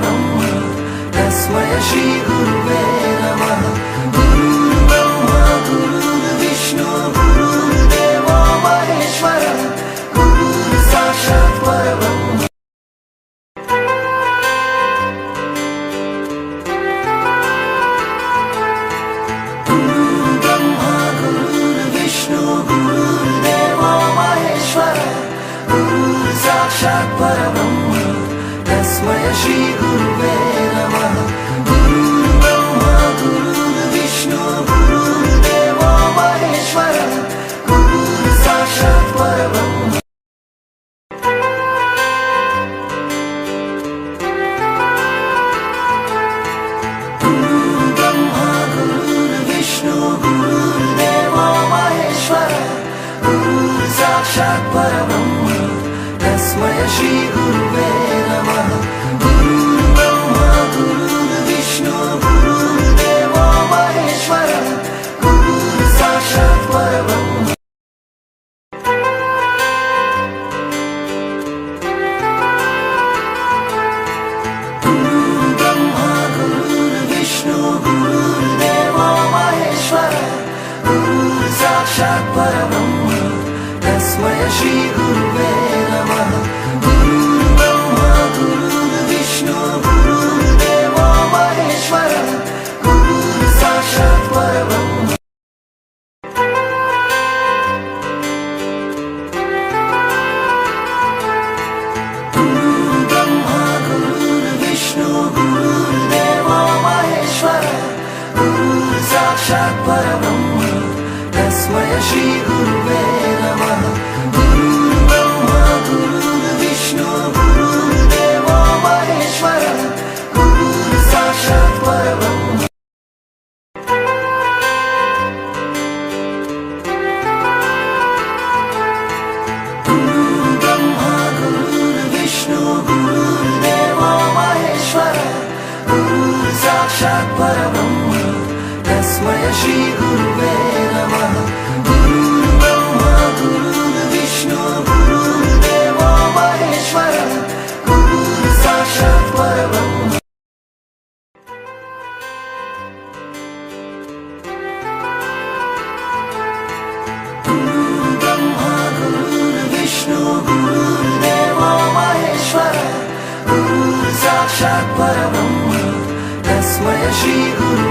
परब्रह्म तस्मै श्री गुरुवे नमः। गुरुर्ब्रह्मा गुरुर्विष्णु गुरुर्देवो महेश्वर गुरुर्साक्षात् परब्रह्म। गुरुर्ब्रह्मा गुरुर्विष्णु गुरुर्देवो महेश्वर गुरुर्साक्षात् परब्रह्म तस्मै श्री गुरुवे नमः। गुरुर्ब्रह्मा गुरुर्विष्णु गुरुर्देवो महेश्वर गुरुर्साक्षात् परब्रह्म। गुरुर्ब्रह्मा गुरुर्विष्णु गुरुर्देवो महेश्वर गुरुर्साक्षात् परब्रह्म तस्मै श्री गुरुवे नमः। गुरुर्ब्रह्मा गुरुर्विष्णु गुरुर्देवो महेश्वर गुरुर्साक्षात् परब्रह्म। गुरुर्ब्रह्मा गुरुर्विष्णु गुरुर्देवो महेश्वर गुरुर्साक्षात् परब्रह्म तस्मै श्री गुरुवे नमः। गुरुर्ब्रह्मा गुरुर्विष्णु गुरुर्देवो महेश्वर गुरुर्साक्षात् परब्रह्म। गुरुर्ब्रह्मा गुरुर्विष्णु गुरुर्देवो महेश्वर गुरुर्साक्षात् परब्रह्म तस्मै श्री गुरुवे नमः। गुरुर्ब्रह्मा गुरुर्विष्णु गुरुर्देवो महेश्वर गुरुर्साक्षात् परब्रह्म। गुरुर्ब्रह्मा गुरुर्विष्णु गुरुर्देवो महेश्वर गुरुर्साक्षात् परब्रह्म तस्मै श्री गुरुवे नमः। गुरुर्ब्रह्मा गुरुर्विष्णु गुरुर्देवो महेश्वर गुरुर्साक्षात् परब्रह्म। गुरुर्ब्रह्मा गुरुर्विष्णु गुरुर्देवो महेश्वर गुरुर्साक्षात् परब्रह्म तस्मै श्री गुरुवे